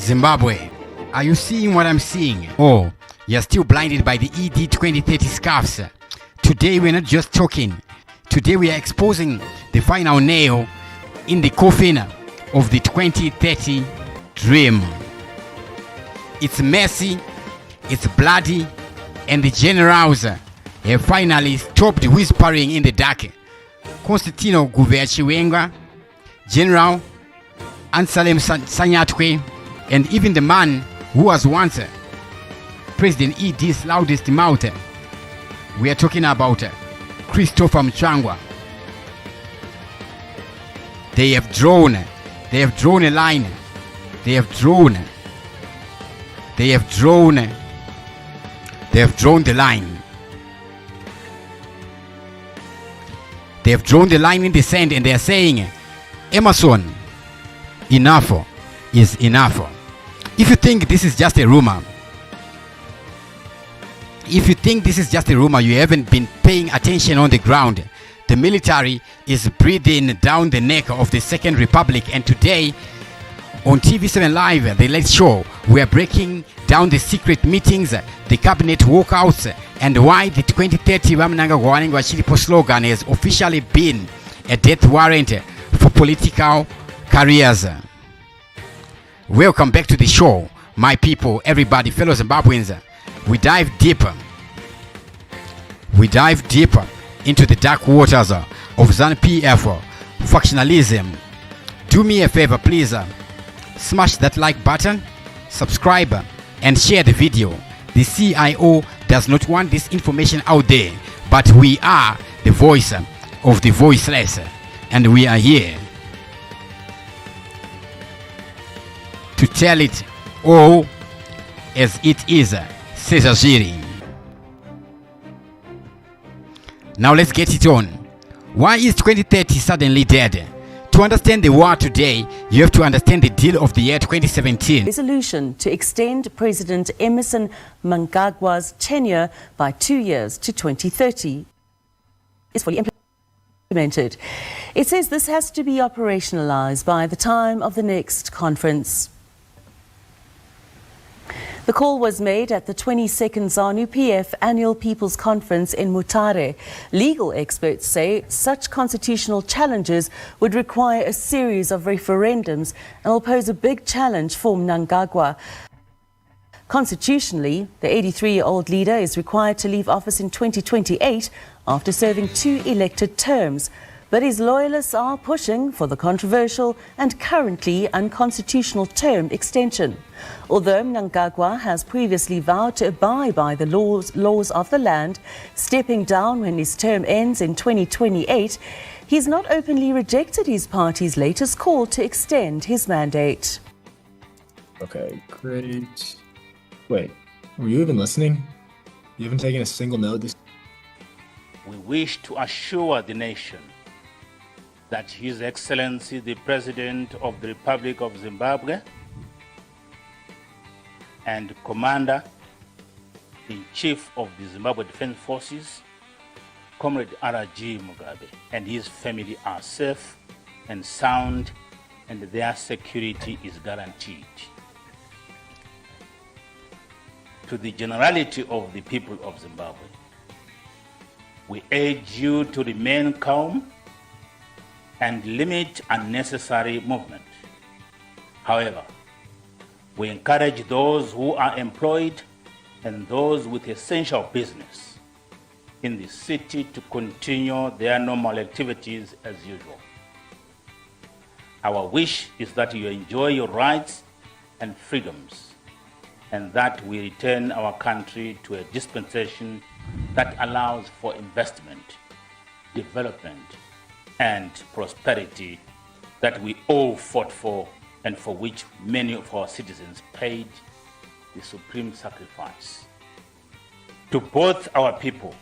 Zimbabwe, are you seeing what I'm seeing? Oh, you're still blinded by the ED 2030 scarves. Today we're not just talking. Today we are exposing the final nail in the coffin of the 2030 dream. It's messy, it's bloody, and the generals have finally stopped whispering in the dark. Constantino Chiwenga, General Anselem Sanyatwe, and even the man who was once President ED's loudest mouth. We are talking about Chris Mutsvangwa. They have drawn a line. They have drawn the line. They have drawn the line in the sand, and they are saying, Emmerson, enough is enough. If you think this is just a rumor, you haven't been paying attention on the ground. The military is breathing down the neck of the Second Republic, and today on TV7 Live, the Let's Show, we are breaking down the secret meetings, the cabinet walkouts, and why the 2030 Mnangagwa Chilipo slogan has officially been a death warrant for political careers. Welcome back to the show, my people, everybody, fellow Zimbabweans. We dive deeper into the dark waters of ZANU-PF factionalism. Do me a favor, please. Smash that like button, subscribe, and share the video. The CIO does not want this information out there, but we are the voice of the voiceless, and we are here to tell it all as it is. Cesar. Now let's get it on. Why is 2030 suddenly dead? To understand the war today, you have to understand the deal of the year 2017. Resolution to extend President Emmerson Mnangagwa's tenure by 2 years to 2030 is fully implemented. It says this has to be operationalized by the time of the next conference. The call was made at the 22nd ZANU-PF Annual People's Conference in Mutare. Legal experts say such constitutional challenges would require a series of referendums and will pose a big challenge for Mnangagwa. Constitutionally, the 83-year-old leader is required to leave office in 2028 after serving 2 elected terms. But his loyalists are pushing for the controversial and currently unconstitutional term extension. Although Mnangagwa has previously vowed to abide by the laws of the land, stepping down when his term ends in 2028, he's not openly rejected his party's latest call to extend his mandate. Okay, great. Wait, were you even listening? You haven't taken a single note? We wish to assure the nation that His Excellency the President of the Republic of Zimbabwe and Commander-in-Chief of the Zimbabwe Defense Forces, Comrade R.G. Mugabe, and his family are safe and sound, and their security is guaranteed. To the generality of the people of Zimbabwe, we urge you to remain calm and limit unnecessary movement. However, we encourage those who are employed and those with essential business in the city to continue their normal activities as usual. Our wish is that you enjoy your rights and freedoms, and that we return our country to a dispensation that allows for investment, development, and prosperity that we all fought for, and for which many of our citizens paid the supreme sacrifice. To both our people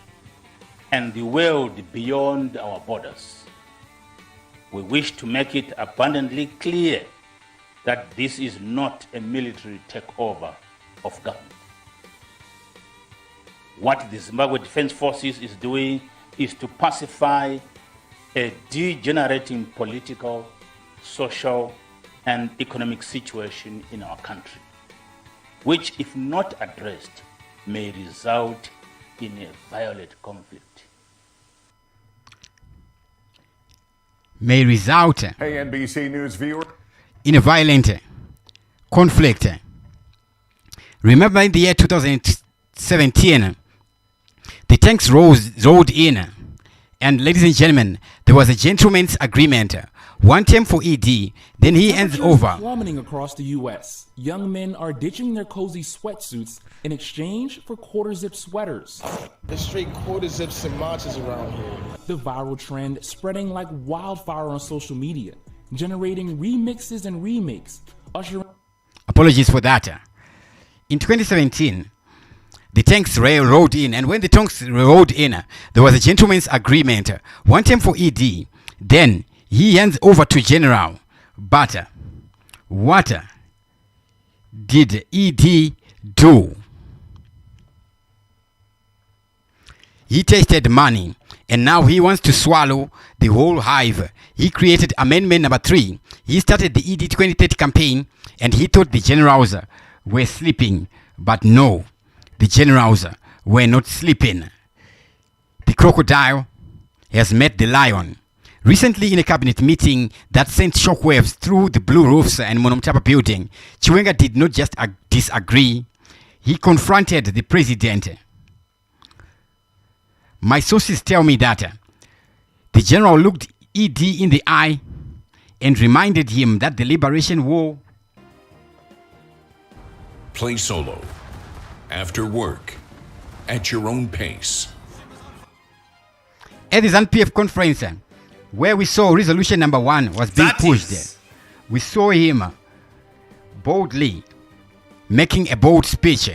and the world beyond our borders, we wish to make it abundantly clear that this is not a military takeover of government. What the Zimbabwe Defense Forces is doing is to pacify a degenerating political, social, and economic situation in our country, which, if not addressed, may result in a violent conflict. May result Hey, NBC News viewer. in a violent conflict. Remember in the year 2017, the tanks rolled in, and ladies and gentlemen, there was a gentleman's agreement. One term for ED, then he hands over. Plummeting across the U.S. Young men are ditching their cozy sweatsuits in exchange for quarter-zip sweaters. There's straight quarter-zips and marches around here. The viral trend spreading like wildfire on social media, generating remixes and remakes, ushering... Apologies for that. In 2017, the tanks rolled in, and when the tanks rolled in, there was a gentleman's agreement. One term for ED, then he hands over to General. But what did ED do? He tasted money, and now he wants to swallow the whole hive. He created amendment number 3. He started the ED 2030 campaign, and he thought the generals were sleeping. But no, the generals were not sleeping. The crocodile has met the lion. Recently, in a cabinet meeting that sent shockwaves through the blue roofs and Monomtapa building, Chiwenga did not just disagree, he confronted the president. My sources tell me that the general looked ED in the eye and reminded him that the liberation war... Play solo, after work, at your own pace. At the ZANU-PF conference, where we saw resolution number 1 was being pushed, we saw him boldly making a bold speech.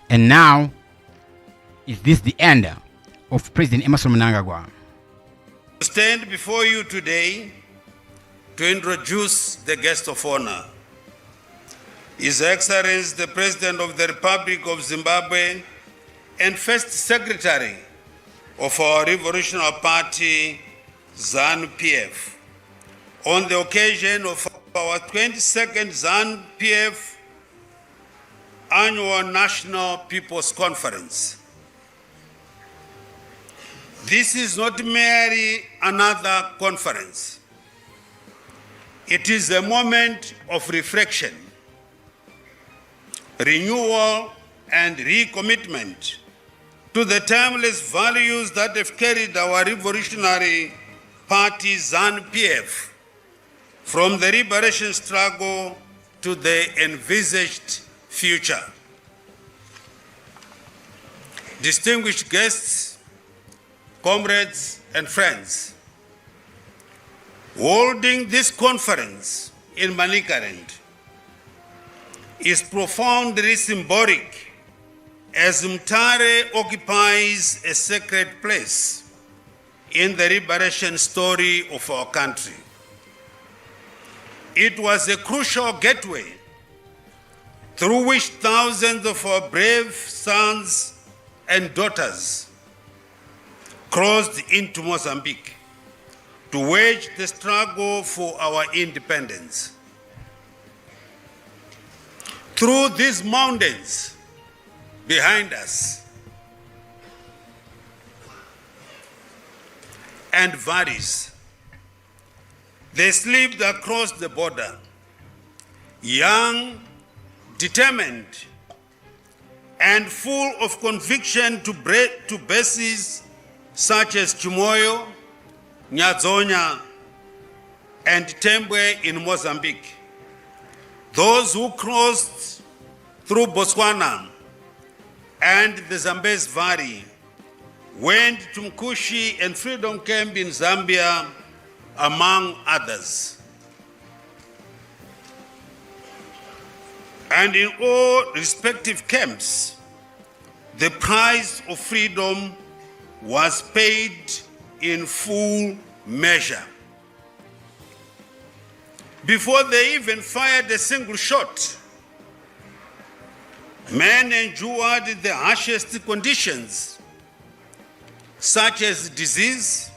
And now, is this the end of President Emmerson Mnangagwa? I stand before you today to introduce the guest of honor, His Excellency the President of the Republic of Zimbabwe and First Secretary of our Revolutionary Party, ZANU-PF, on the occasion of our 22nd ZANU-PF Annual National People's Conference. This is not merely another conference. It is a moment of reflection, renewal, and recommitment to the timeless values that have carried our revolutionary party ZANU-PF from the liberation struggle to the envisaged future. Distinguished guests, comrades, and friends, holding this conference in Manicaland is profoundly symbolic, as Mtare occupies a sacred place in the liberation story of our country. It was a crucial gateway through which thousands of our brave sons and daughters crossed into Mozambique to wage the struggle for our independence. Through these mountains behind us and valleys, they slipped across the border, young, determined, and full of conviction to bases such as Chimoyo, Nyazonya, and Tembwe in Mozambique. Those who crossed through Botswana and the Zambezi Valley went to Mkushi and Freedom Camp in Zambia, among others. And in all respective camps, the price of freedom was paid in full measure. Before they even fired a single shot, men endured the harshest conditions such as disease,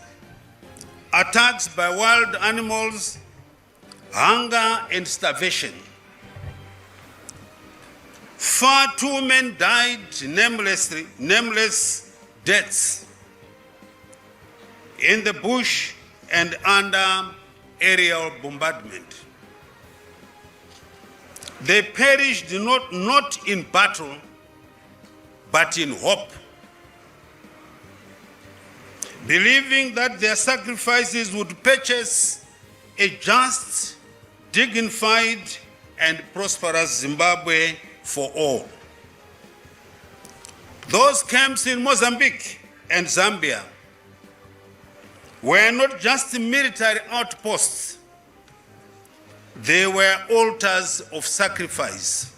attacks by wild animals, hunger and starvation. Far too many died nameless deaths in the bush and under aerial bombardment. They perished not in battle, but in hope, believing that their sacrifices would purchase a just, dignified, and prosperous Zimbabwe for all. Those camps in Mozambique and Zambia were not just military outposts, they were altars of sacrifice,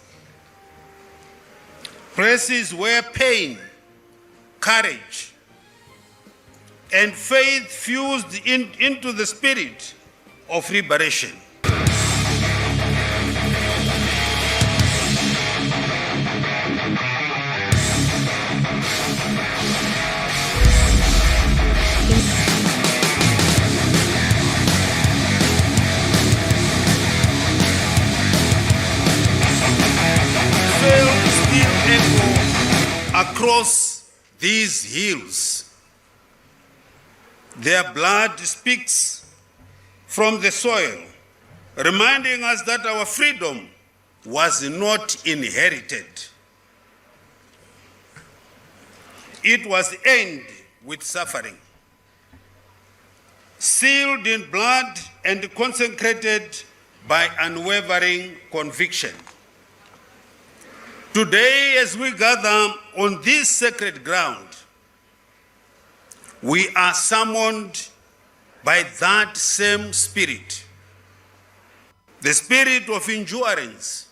places where pain, courage, and faith fused into the spirit of liberation. Across these hills, their blood speaks from the soil, reminding us that our freedom was not inherited. It was earned with suffering, sealed in blood and consecrated by unwavering conviction. Today, as we gather on this sacred ground, we are summoned by that same spirit, the spirit of endurance,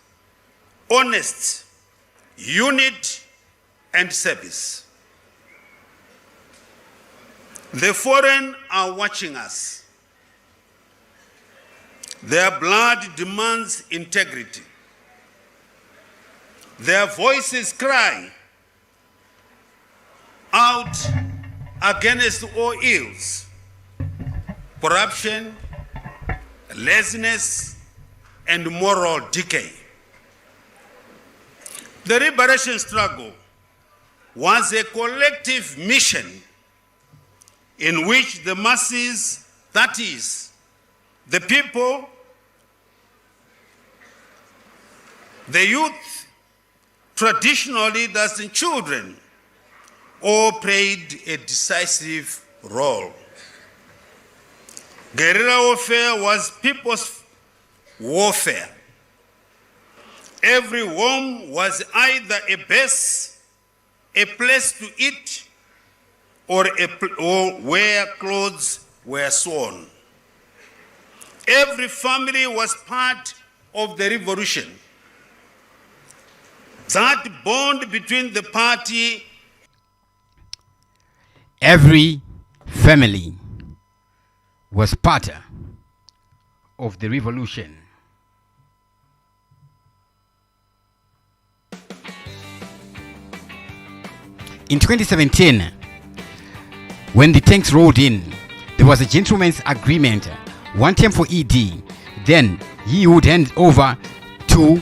honesty, unity, and service. The foreign are watching us. Their blood demands integrity. Their voices cry out against all ills, corruption, laziness, and moral decay. The liberation struggle was a collective mission in which the masses, that is, the people, the youth, traditionally that's the children, all played a decisive role. Guerrilla warfare was people's warfare. Every home was either a base, a place to eat, or where clothes were sewn. Every family was part of the revolution. That bond between the party. Every family was part of the revolution. In 2017, when the tanks rolled in, there was a gentleman's agreement, one term for ED, then he would hand over to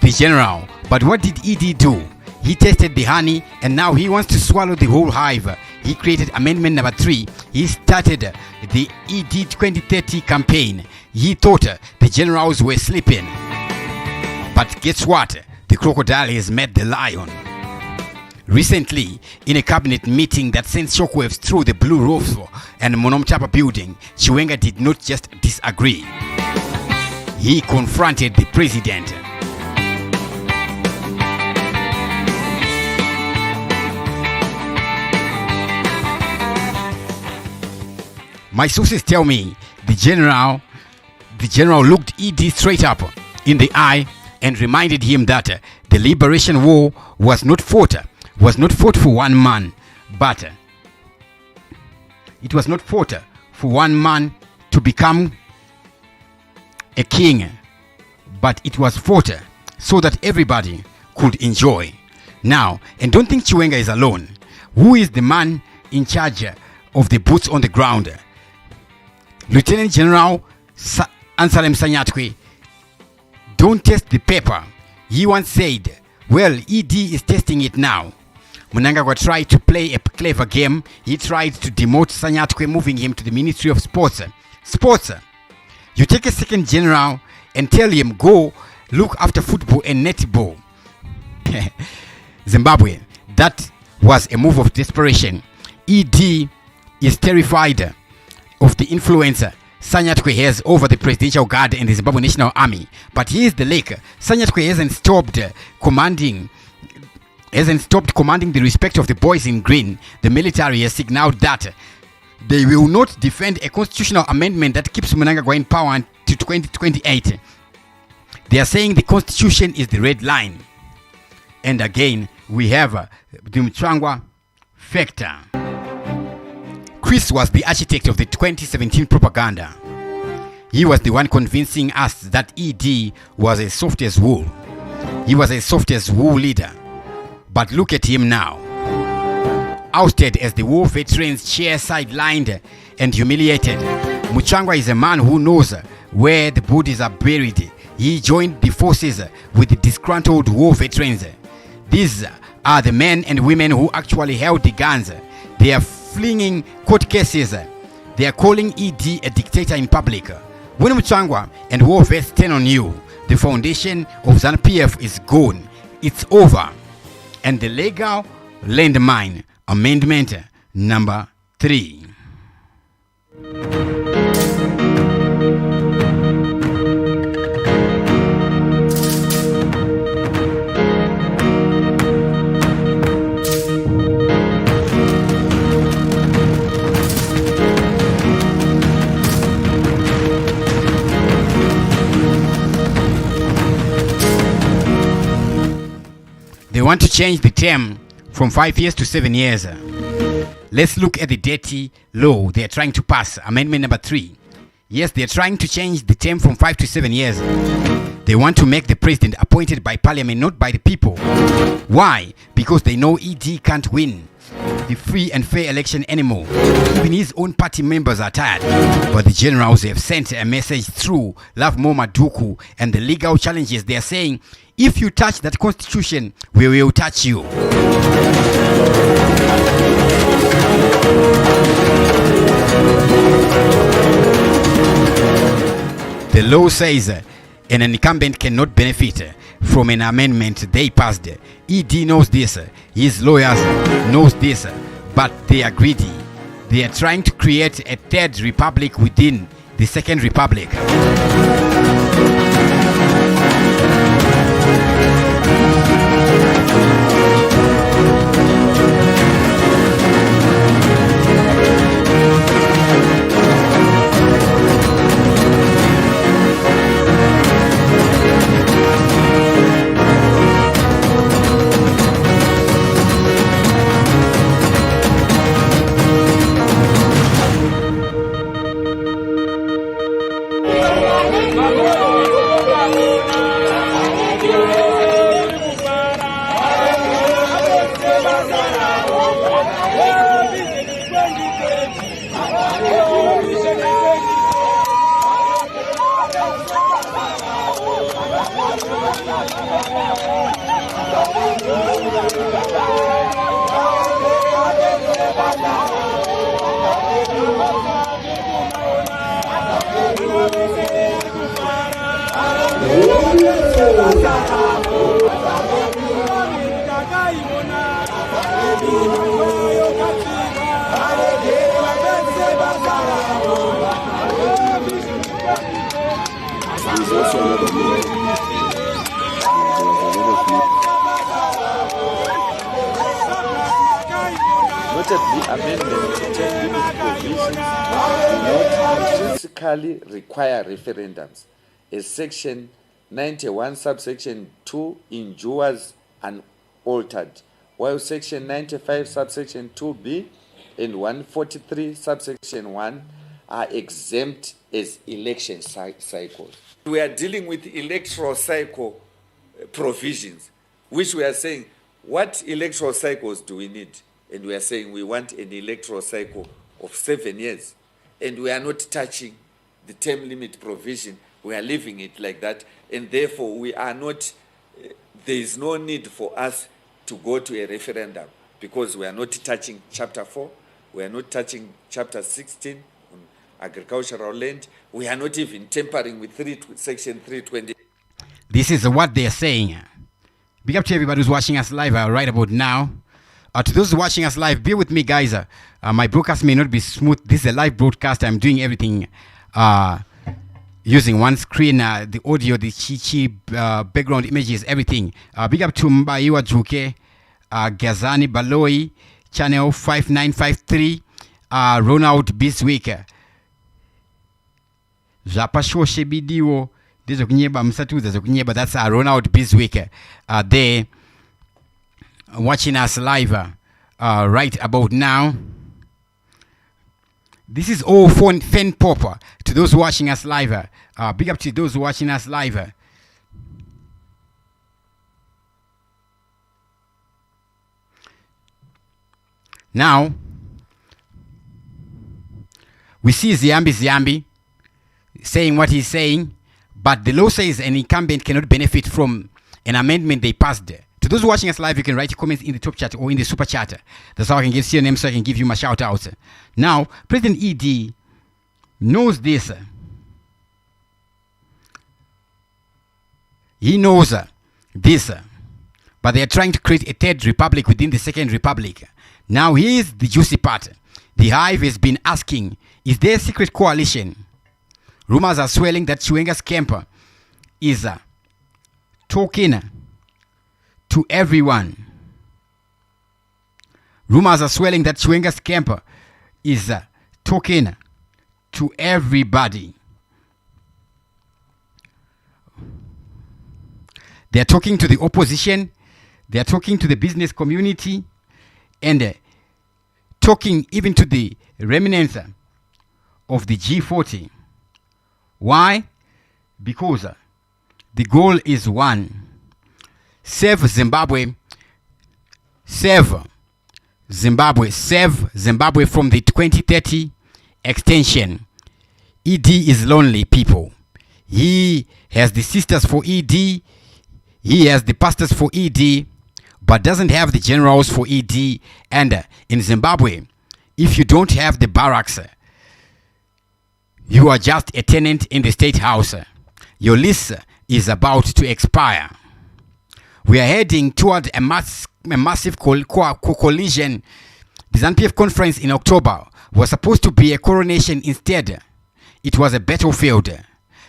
the general. But what did ED do? He tested the honey and now he wants to swallow the whole hive. He created amendment number 3. He started the ED 2030 campaign. He thought the generals were sleeping. But guess what? The crocodile has met the lion. Recently, in a cabinet meeting that sent shockwaves through the Blue Roof and Monomchapa building, Chiwenga did not just disagree. He confronted the president. My sources tell me the general looked ED straight up in the eye and reminded him that the liberation war was not fought for one man, but it was not fought for one man to become a king, but it was fought so that everybody could enjoy. Now, and don't think Chiwenga is alone. Who is the man in charge of the boots on the ground. Lieutenant General Anselem Sanyatwe, don't test the paper. He once said, well, ED is testing it now. Mnangagwa tried to play a clever game. He tried to demote Sanyatwe, moving him to the Ministry of Sports. Sports. You take a second general and tell him, go look after football and netball. Zimbabwe. That was a move of desperation. ED is terrified of the influence Sanyatwe has over the Presidential Guard and the Zimbabwe National Army. But here's the lake. Sanyatwe hasn't stopped commanding the respect of the boys in green. The military has signaled that they will not defend a constitutional amendment that keeps Mnangagwa in power until 2028. They are saying the constitution is the red line. And again, we have the Mutsvangwa factor. Chris was the architect of the 2017 propaganda. He was the one convincing us that ED was as soft as wool. He was a soft as wool leader. But look at him now. Ousted as the war veterans chair, sidelined and humiliated. Mutsvangwa is a man who knows where the bodies are buried. He joined the forces with the disgruntled war veterans. These are the men and women who actually held the guns. They are flinging court cases. They are calling ED a dictator in public. When Mutsvangwa and war vets turn on you, the foundation of ZANU-PF is gone. It's over. And the legal landmine amendment number 3. They want to change the term from 5 years to 7 years. Let's look at the dirty law they are trying to pass, amendment number 3. Yes, they are trying to change the term from 5 to 7 years. They want to make the president appointed by parliament, not by the people. Why? Because they know ED can't win the free and fair election anymore. Even his own party members are tired. But the generals have sent a message through Love Mo Maduku and the legal challenges. They are saying, if you touch that constitution, we will touch you. The law says an incumbent cannot benefit from an amendment they passed. ED knows this, his lawyers knows this, but they are greedy. They are trying to create a third republic within the second republic. Notably, amendments to term limit provisions do not intrinsically require referendums, as Section 91 subsection 2 endures unaltered, while Section 95 subsection 2b and 143 subsection 1 are exempt as election cycles. We are dealing with electoral cycle provisions, which we are saying, what electoral cycles do we need? and we are saying we want an electoral cycle of 7 years, and we are not touching the term limit provision. We are leaving it like that, and therefore we are not, there is no need for us to go to a referendum, because we are not touching Chapter 4, we are not touching Chapter 16 on agricultural land, we are not even tampering with Section 320. This is what they are saying. Big up to everybody who's watching us live right about now. To those watching us live, bear with me, guys. My broadcast may not be smooth. This is a live broadcast. I'm doing everything using one screen, the audio, the background images, everything. Big up to Mbaiwa Juke, Gazani Baloi, channel 5953, Ronald Biswick, Zapashoshe Bidio, that's Ronald Biswick. They watching us live right about now. This is all fan pop to those watching us live. Big up to those watching us live. Now, we see Ziambi saying what he's saying, but the law says an incumbent cannot benefit from an amendment they passed. To those watching us live, you can write your comments in the top chat or in the super chat. That's how I can give your name, so I can give you my shout outs. Now, President ED knows this. He knows this. But they are trying to create a third republic within the second republic. Now, here's the juicy part. The Hive has been asking, is there a secret coalition? Rumors are swelling that Chiwenga's camp is talking to everyone. Rumors are swelling that Chiwenga's camp is talking to everybody. They are talking to the opposition. They are talking to the business community, and talking even to the remnants of the G40. Why? Because the goal is one. Save Zimbabwe. Save Zimbabwe. Save Zimbabwe from the 2030 extension. ED is lonely, people. He has the sisters for ED. He has the pastors for ED, but doesn't have the generals for ED. And in Zimbabwe, if you don't have the barracks, you are just a tenant in the state house. Your lease is about to expire. We are heading toward a massive coalition. The ZANU-PF conference in October was supposed to be a coronation. Instead, it was a battlefield.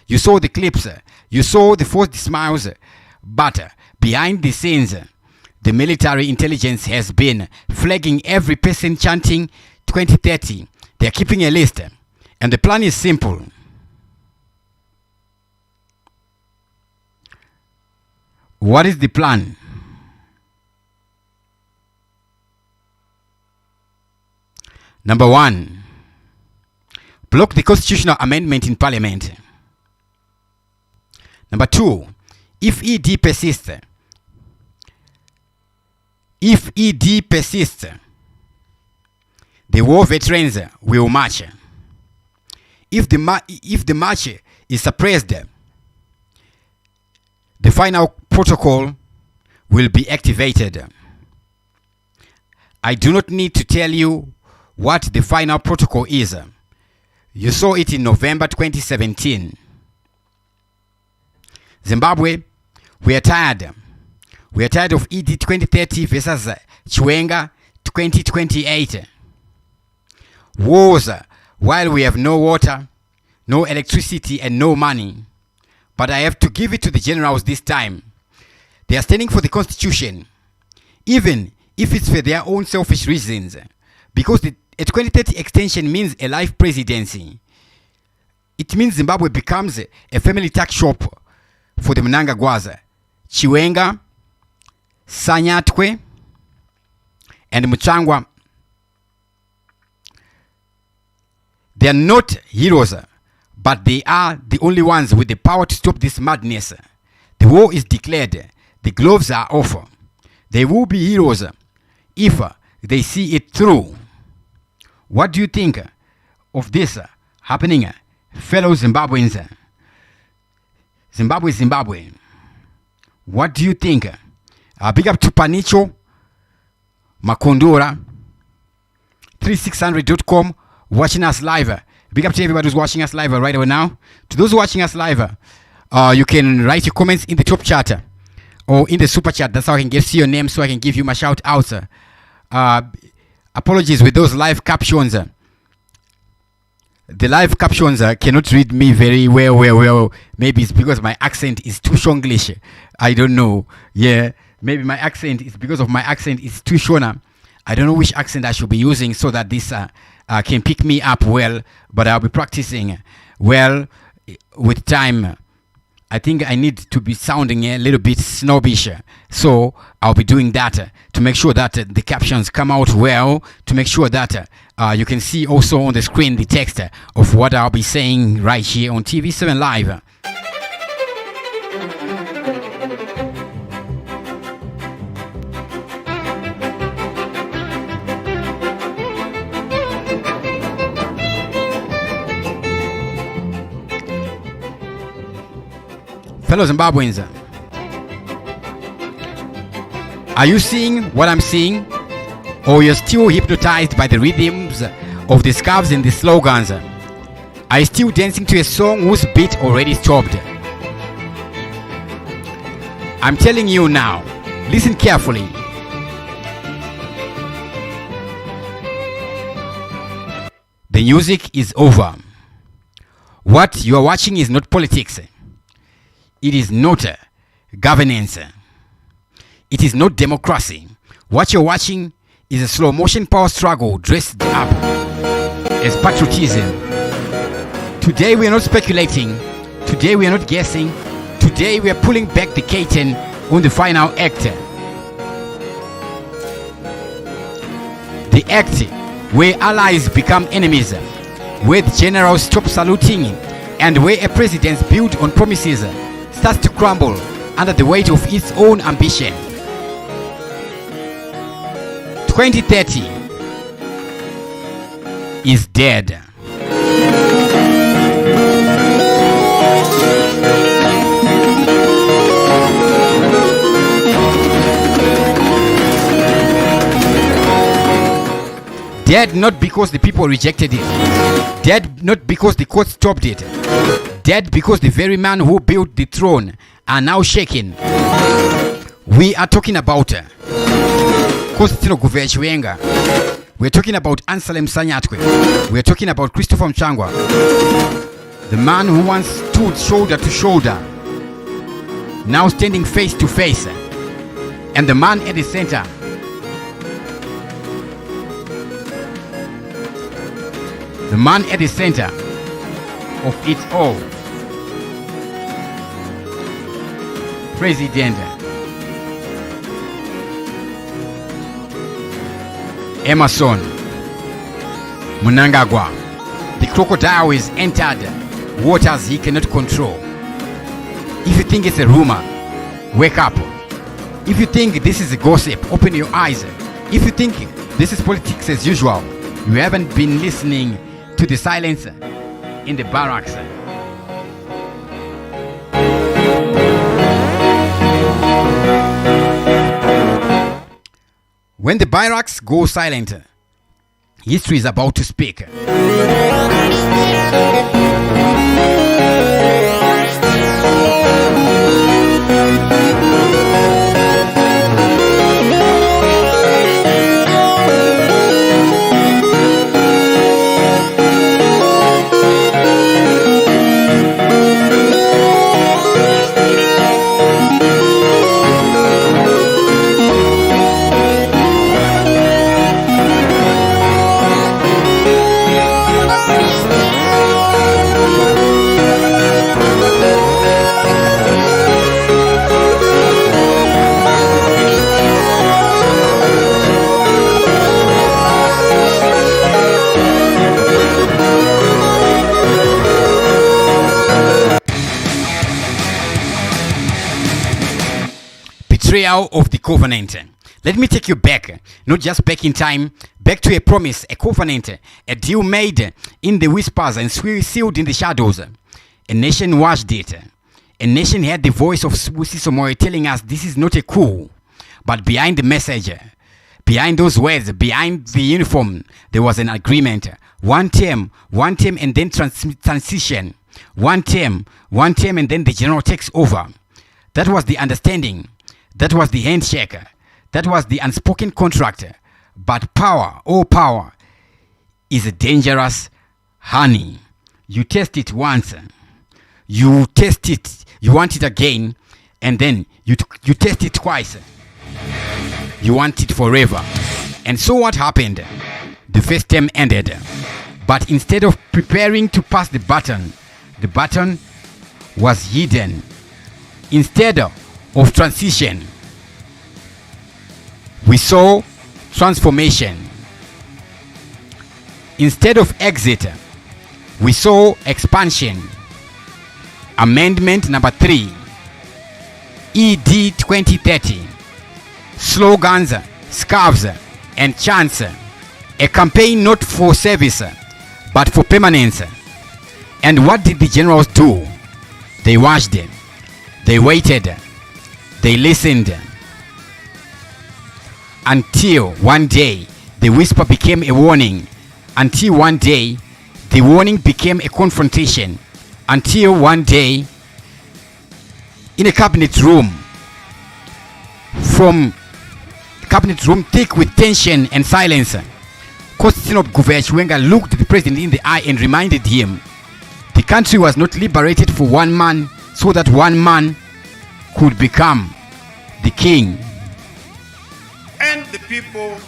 You saw the clips. You saw the forced smiles. But behind the scenes, the military intelligence has been flagging every person chanting 2030. They are keeping a list. And the plan is simple. What is the plan? Number one, block the constitutional amendment in parliament. Number two, if ED persists, the war veterans will march. If the march is suppressed, the final protocol will be activated. I do not need to tell you what the final protocol is. You saw it in November 2017. Zimbabwe, we are tired. We are tired of ED 2030 versus Chiwenga 2028. Wars while we have no water, no electricity, and no money. But I have to give it to the generals this time. They are standing for the constitution, even if it's for their own selfish reasons. Because a 2030 extension means a life presidency. It means Zimbabwe becomes a family tax shop for the Mnangagwas, Chiwenga, Sanyatwe, and Mutsvangwa. They are not heroes, but they are the only ones with the power to stop this madness. The war is declared. The gloves are off. They will be heroes if they see it through. What do you think of this happening, fellow Zimbabweans? Zimbabwe. What do you think? Big up to Panicho, Makondora, 3600.com, watching us live. Big up to everybody who's watching us live right about now. To those watching us live, you can write your comments in the top chat or in the super chat. That's how I can see your name, so I can give you my shout outs. Apologies with those live captions. The live captions cannot read me very well. Maybe it's because my accent is too Shonglish. I don't know. Yeah, maybe my accent is because of my accent is too Shona. I don't know which accent I should be using so that this can pick me up well. But I'll be practicing well with time. I think I need to be sounding a little bit snobbish, so I'll be doing that to make sure that the captions come out well, to make sure that you can see also on the screen the text of what I'll be saying right here on TV7 Live. Fellow Zimbabweans, are you seeing what I'm seeing? Or you're still hypnotized by the rhythms of the scarves and the slogans? Are you still dancing to a song whose beat already stopped? I'm telling you now, listen carefully. The music is over. What you are watching is not politics. It is not governance. It is not democracy. What you're watching is a slow motion power struggle dressed up as patriotism. Today we are not speculating. Today we are not guessing. Today we are pulling back the curtain on the final act. The act where allies become enemies, where the generals stop saluting, and where a president built on promises starts to crumble under the weight of its own ambition. 2030 is dead. Dead not because the people rejected it. Dead not because the court stopped it. Dead because the very man who built the throne are now shaking. We are talking about Constantino Chiwenga. We're talking about Anselem Sanyatwe. We're talking about Christopher Mutsvangwa, the man who once stood shoulder to shoulder, now standing face to face, and the man at the center. The man at the center of it all. President Emmerson Mnangagwa. The crocodile has entered waters he cannot control. If you think it's a rumor, wake up. If you think this is a gossip, open your eyes. If you think this is politics as usual, you haven't been listening to the silence in the barracks. When the barracks go silent, history is about to speak. Betrayal of the covenant. Let me take you back, not just back in time, back to a promise, a covenant, a deal made in the whispers and sealed in the shadows. A nation watched it. A nation heard the voice of Sibusiso Moyo telling us this is not a coup, but behind the message, behind those words, behind the uniform, there was an agreement. One term, and then transition. One term, and then the general takes over. That was the understanding. That was the handshake. That was the unspoken contract. But power, power, is a dangerous honey. You test it once. You test it. You want it again. And then you test it twice. You want it forever. And so what happened? The first term ended. But instead of preparing to pass the baton was hidden. Instead of transition, we saw transformation. Instead of exit, we saw expansion. Amendment number 3, ED 2030. Slogans, scarves, and chants. A campaign not for service, but for permanence. And what did the generals do? They watched them. They waited. They listened. Until one day, the whisper became a warning. Until one day, the warning became a confrontation. Until one day, in a cabinet room, from cabinet room thick with tension and silence, Constantino Chiwenga looked the president in the eye and reminded him the country was not liberated for one man so that one man could become the king. And the people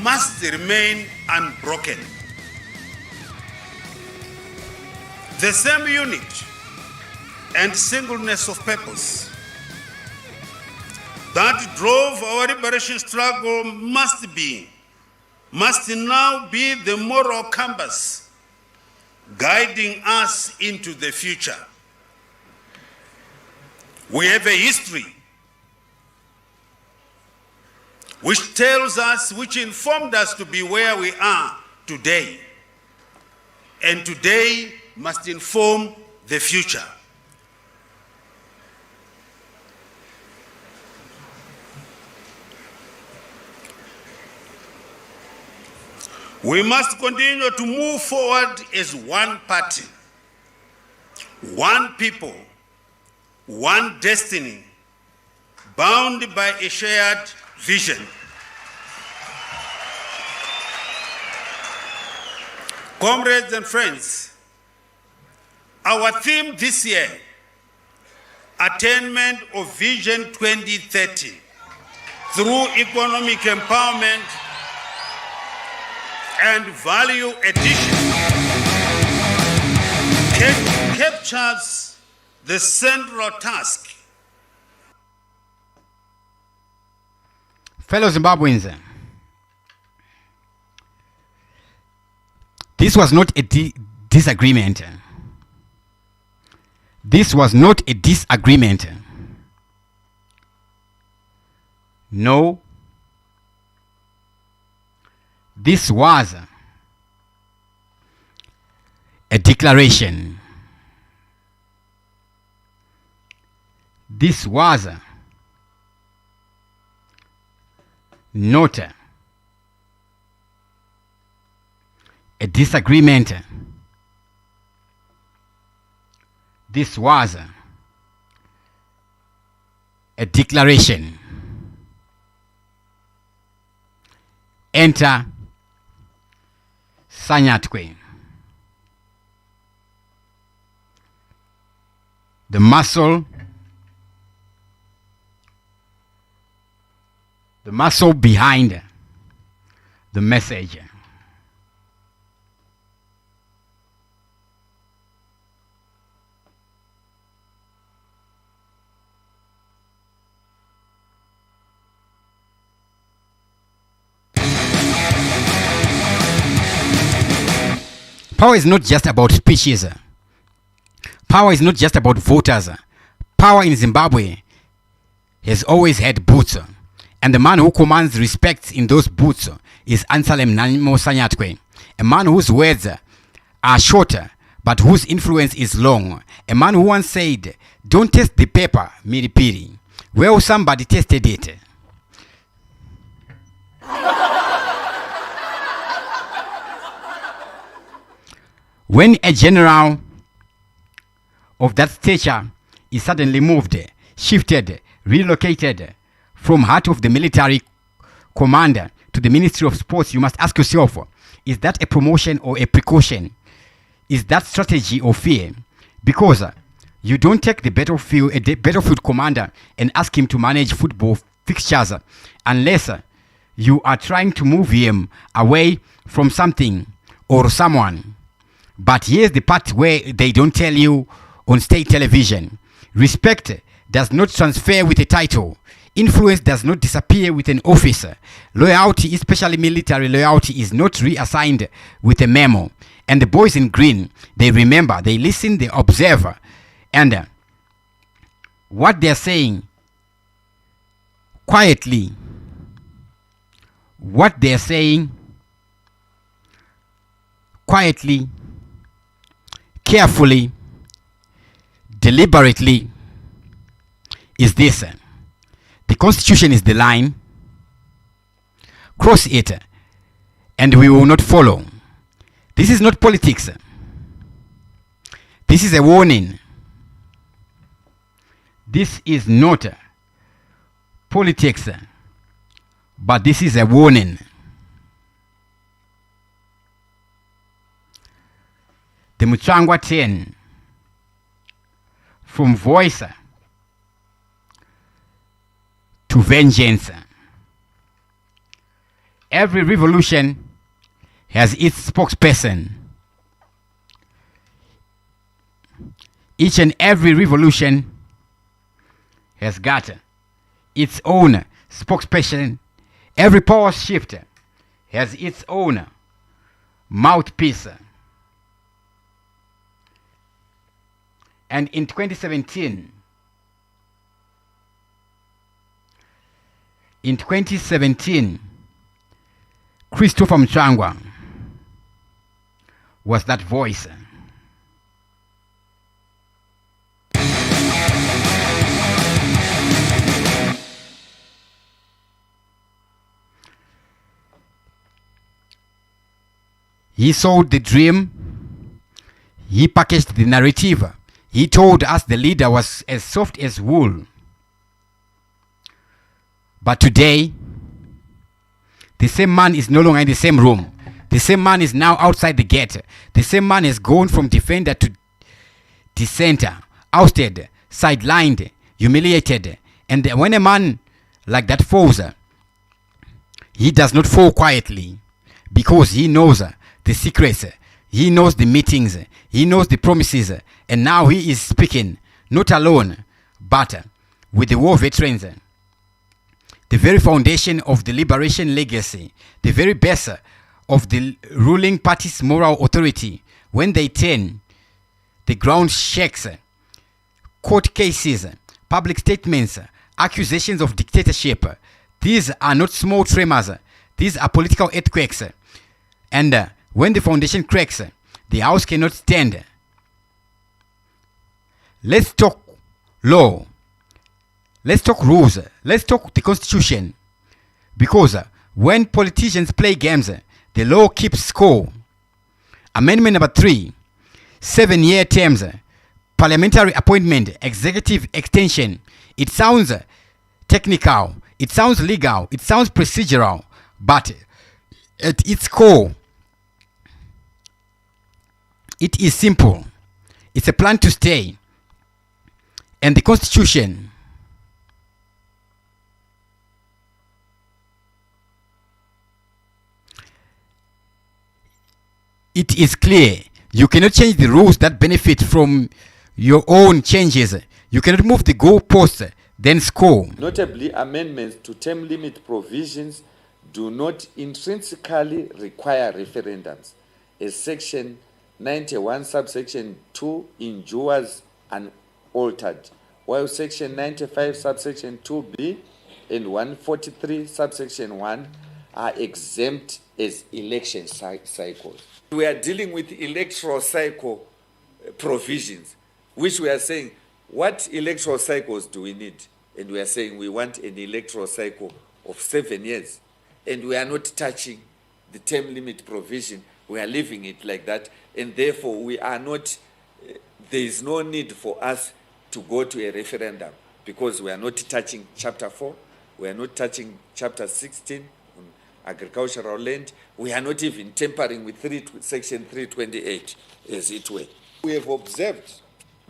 must remain unbroken. The same unity and singleness of purpose that drove our liberation struggle must now be the moral compass guiding us into the future. We have a history which tells us, which informed us to be where we are today. And today must inform the future. We must continue to move forward as one party, one people, one destiny, bound by a shared vision. Comrades and friends, our theme this year, Attainment of Vision 2030 through economic empowerment and value addition, captures the central task. Fellow Zimbabweans, this was not a disagreement. This was not a disagreement. No. This was a declaration. This was not a disagreement. This was a declaration. Enter Sanyatwe. The muscle behind the message. Power is not just about speeches. Power is not just about voters. Power in Zimbabwe has always had boots. And the man who commands respect in those boots is Anselem Sanyatwe, a man whose words are shorter but whose influence is long. A man who once said, "Don't test the pepper, miripiri." Well, somebody tested it. When a general of that stature is suddenly moved, shifted, relocated from heart of the military commander to the Ministry of Sports, you must ask yourself, is that a promotion or a precaution? Is that strategy or fear? Because you don't take the battlefield commander and ask him to manage football fixtures unless you are trying to move him away from something or someone. But here's the part where they don't tell you on state television. Respect does not transfer with a title. Influence does not disappear with an office. Loyalty, especially military loyalty, is not reassigned with a memo. And the boys in green, they remember, they listen, they observe. And what they're saying quietly, what they're saying quietly, carefully, deliberately is this: the Constitution is the line, cross it and we will not follow. This is not politics. This is a warning. This is not politics, but this is a warning. The Mutsvangwa 10, from voice to vengeance. Every revolution has its spokesperson. Each and every revolution has got its own spokesperson. Every power shift has its own mouthpiece. And in 2017, Christopher Mutsvangwa was that voice. He sold the dream. He packaged the narrative. He told us the leader was as soft as wool. But today, the same man is no longer in the same room. The same man is now outside the gate. The same man has gone from defender to dissenter, ousted, sidelined, humiliated. And when a man like that falls, he does not fall quietly, because he knows the secrets. He knows the meetings. He knows the promises. And now he is speaking, not alone, but with the war veterans. The very foundation of the liberation legacy, the very base of the ruling party's moral authority. When they turn, the ground shakes. Court cases, public statements, accusations of dictatorship. These are not small tremors. These are political earthquakes. And when the foundation cracks, the house cannot stand. Let's talk law. Let's talk rules. Let's talk the Constitution. Because when politicians play games, the law keeps score. Amendment number 3, 7-year terms, parliamentary appointment, executive extension. It sounds technical, it sounds legal, it sounds procedural, but at its core, it is simple. It's a plan to stay. And the Constitution it is clear. You cannot change the rules that benefit from your own changes. You cannot move the goalposts, then score. Notably, amendments to term limit provisions do not intrinsically require referendums, as Section 91 subsection 2 endures unaltered, while Section 95 subsection 2b and 143 subsection 1 are exempt as election cycles. We are dealing with electoral cycle provisions, which we are saying, what electoral cycles do we need? And we are saying we want an electoral cycle of 7 years. And we are not touching the term limit provision. We are leaving it like that. And therefore, we are not, there is no need for us to go to a referendum because we are not touching Chapter 4. We are not touching Chapter 16 on agricultural land. We are not even tampering with Section 328, as it were. We have observed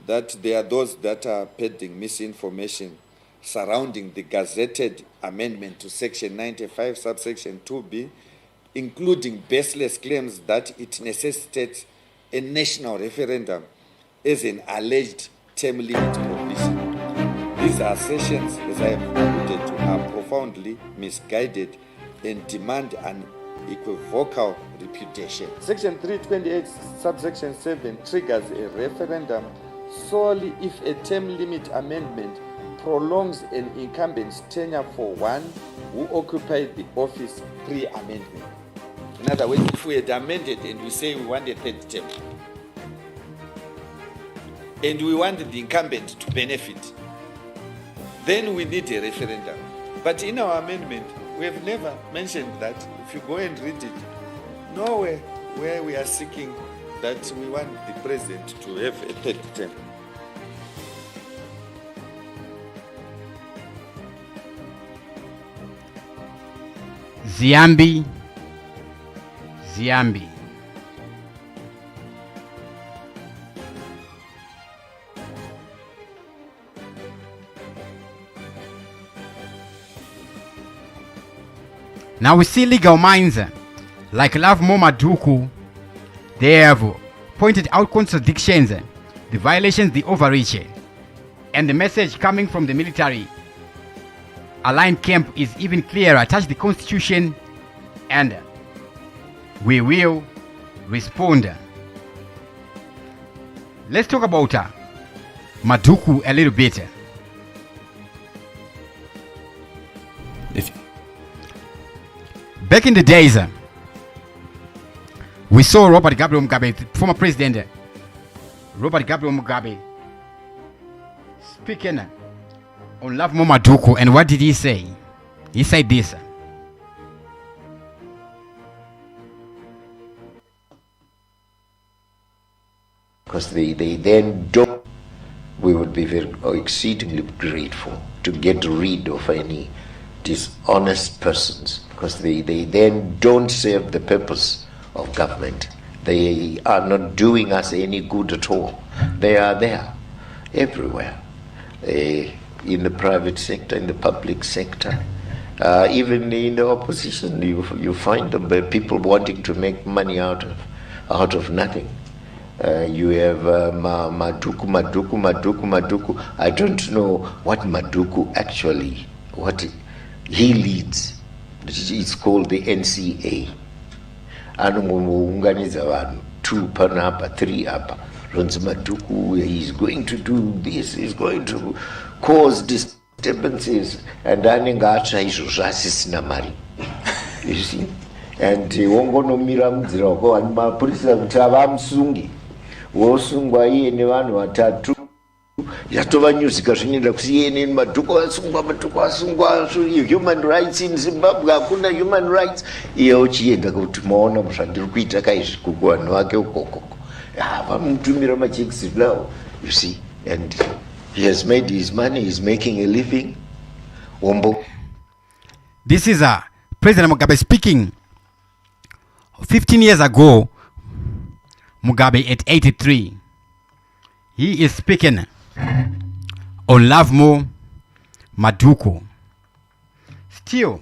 that there are those that are peddling misinformation surrounding the gazetted amendment to Section 95, subsection 2B, including baseless claims that it necessitates a national referendum as an alleged term limit provision. These assertions, as I have alluded to, are profoundly misguided and demand an equivocal reputation. Section 328, subsection 7 triggers a referendum solely if a term limit amendment prolongs an incumbent's tenure for one who occupied the office pre-amendment. In other words, if we had amended and we say we want a third term, and we want the incumbent to benefit, then we need a referendum. But in our amendment, we have never mentioned that. If you go and read it, nowhere where we are seeking that we want the president to have a third term. Ziambi. Now we see legal minds like Love Maduku. They have pointed out contradictions, the violations, the overreach, and the message coming from the military aligned camp is even clearer. Touch the constitution and we will respond. Let's talk about Maduku a little bit. Back in the days, we saw Robert Gabriel Mugabe, former president Robert Gabriel Mugabe, speaking on Love Maduku, and what did he say? He said this. Because they then don't, we would be very exceedingly grateful to get rid of any dishonest persons, because they then don't serve the purpose of government. They are not doing us any good at all. They are there everywhere, in the private sector, in the public sector, even in the opposition. You find them, people wanting to make money out of nothing. You have Maduku. I don't know what Maduku actually, what he leads. It's called the NCA. Anomuunganiza vanhu 2 panapa 3 apa. Ronzi Maduku, he's going to do this, he's going to cause disturbances, and anenge atsva izvozvo asisina mari. You see? And wongonomira munzira wako vanhu mapurisa kuti avamusungi. Wosungwa iye nevanhu vatatu. Yatovanyuzika zvinoenda kuti iye neMaduku asungwa, human rights in Zimbabwe, hakuna human rights. Iye uchienda kuti maona zvandiri kuita kaizvi kuku vanhu vake ukoko. Vamutumira machecks now, you see, and he has made his money, he's making a living. This is President Mugabe speaking. 15 years ago, Mugabe at 83. He is speaking on Love Maduku. Still,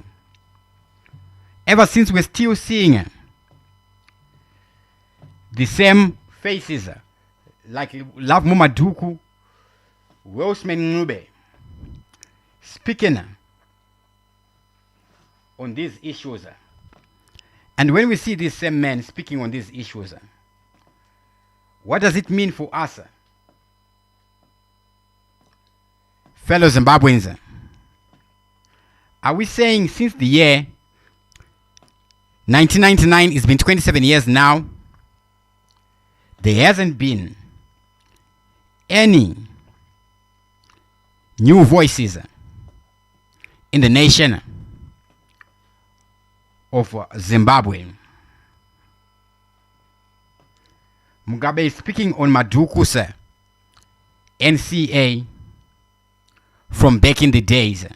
ever since we're still seeing the same faces like Love Maduku, Welshman Ngube, speaking on these issues. And when we see this same man speaking on these issues, what does it mean for us, fellow Zimbabweans? Are we saying since the year 1999, it's been 27 years now, there hasn't been any new voices in the nation of Zimbabwe? Mugabe is speaking on Maduku's NCA from back in the days.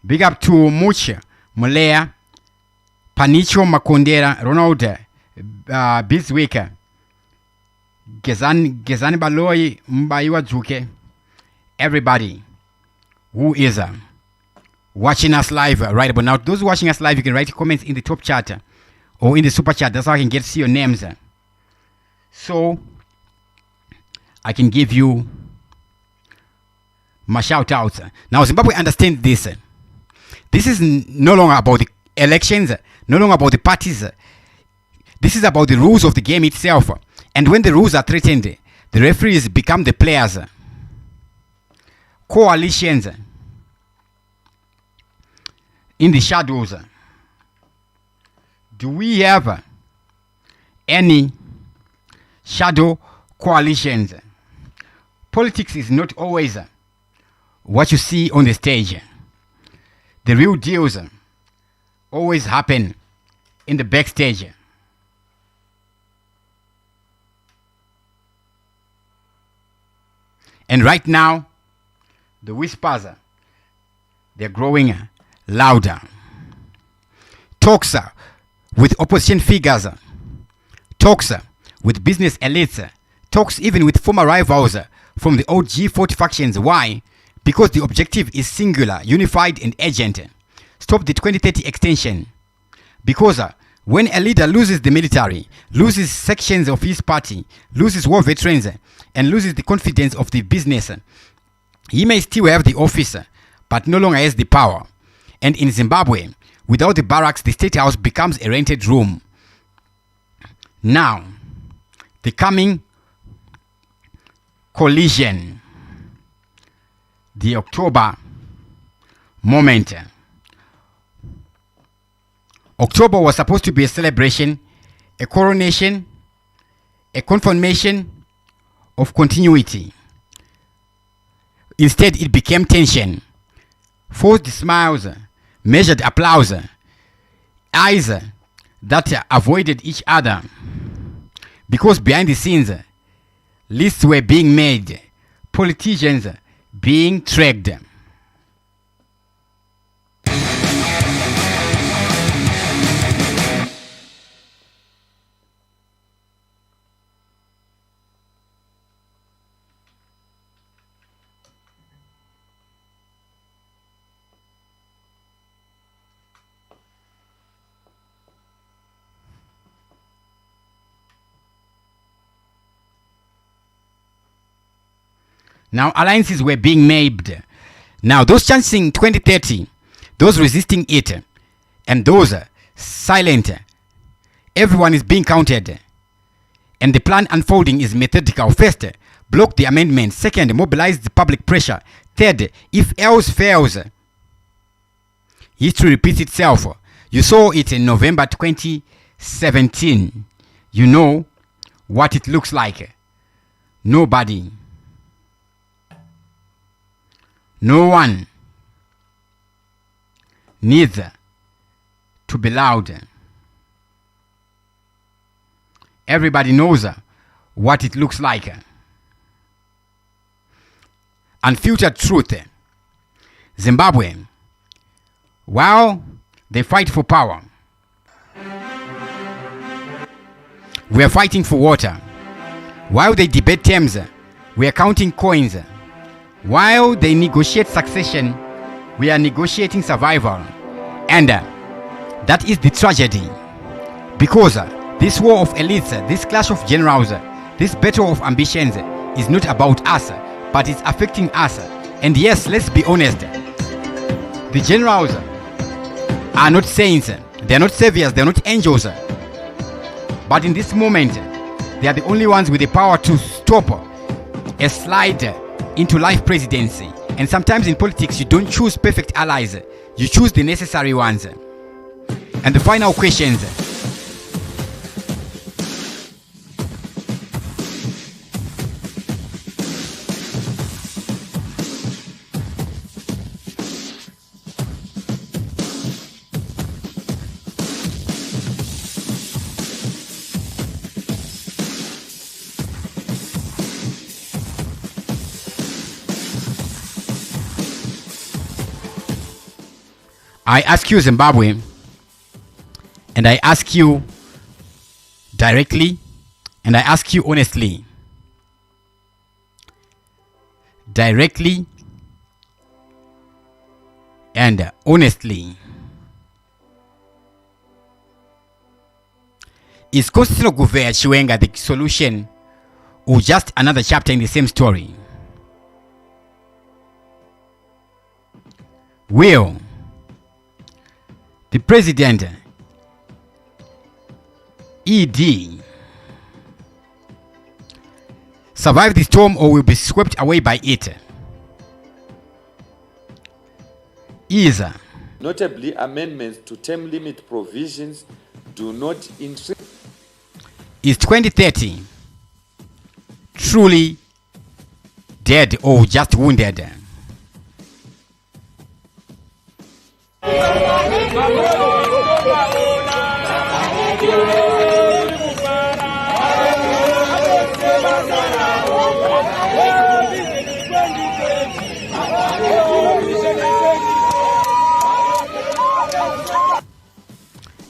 Big up to Much, Mulea, Panicho Makondera, Ronald Biswick, Gezani Baloi, Mbaiwa Zuke, everybody who is watching us live right about now. Those watching us live, you can write comments in the top chat or in the super chat. That's how I can get to see your names. So I can give you my shout outs. Now Zimbabwe understand this. This is no longer about the elections, no longer about the parties. This is about the rules of the game itself. And when the rules are threatened, the referees become the players. Coalitions in the shadows. Do we have any shadow coalitions? Politics is not always what you see on the stage. The real deals always happen in the backstage. And right now, the whispers, they're growing louder. Talks with opposition figures, talks with business elites, talks even with former rivals from the old G40 factions. Why? Because the objective is singular, unified and urgent. Stop the 2030 extension. Because when a leader loses the military, loses sections of his party, loses war veterans, and loses the confidence of the business, he may still have the office, but no longer has the power. And in Zimbabwe, without the barracks, the state house becomes a rented room. Now, the coming collision, the October moment. October was supposed to be a celebration, a coronation, a confirmation of continuity. Instead, it became tension, forced smiles, measured applause, eyes that avoided each other. Because behind the scenes, lists were being made, politicians being tracked. Now alliances were being made. Now those chancing 2030, those resisting it, and those silent, everyone is being counted. And the plan unfolding is methodical. First, block the amendment. Second, mobilize the public pressure. Third, if else fails, history repeats itself. You saw it in November 2017. You know what it looks like. Nobody. No one needs to be loud. Everybody knows what it looks like. Unfiltered truth. Zimbabwe, while they fight for power, we are fighting for water. While they debate terms, we are counting coins. While they negotiate succession, we are negotiating survival. And that is the tragedy. Because this war of elites, this clash of generals, this battle of ambitions is not about us, but it's affecting us. And yes, let's be honest, the generals are not saints, they are not saviors, they are not angels. But in this moment, they are the only ones with the power to stop a slide into life presidency And sometimes in politics, you don't choose perfect allies. You choose the necessary ones. And the final questions. I ask you, Zimbabwe, and I ask you directly, and I ask you honestly. Directly and honestly. Is Constantino Chiwenga the solution or just another chapter in the same story? Will the president, ED, survive the storm or will be swept away by it? Is notably amendments to term limit provisions do not intrude. Is 2030 truly dead or just wounded?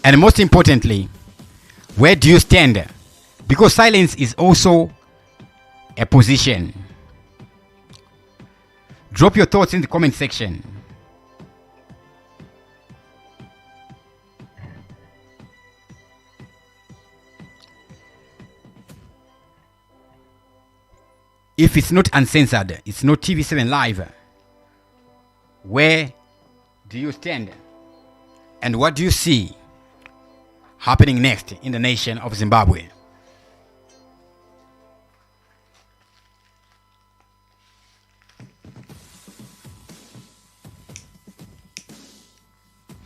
And most importantly, where do you stand? Because silence is also a position. Drop your thoughts in the comment section. If it's not uncensored, it's not TV7 Live. Where do you stand? And what do you see happening next in the nation of Zimbabwe?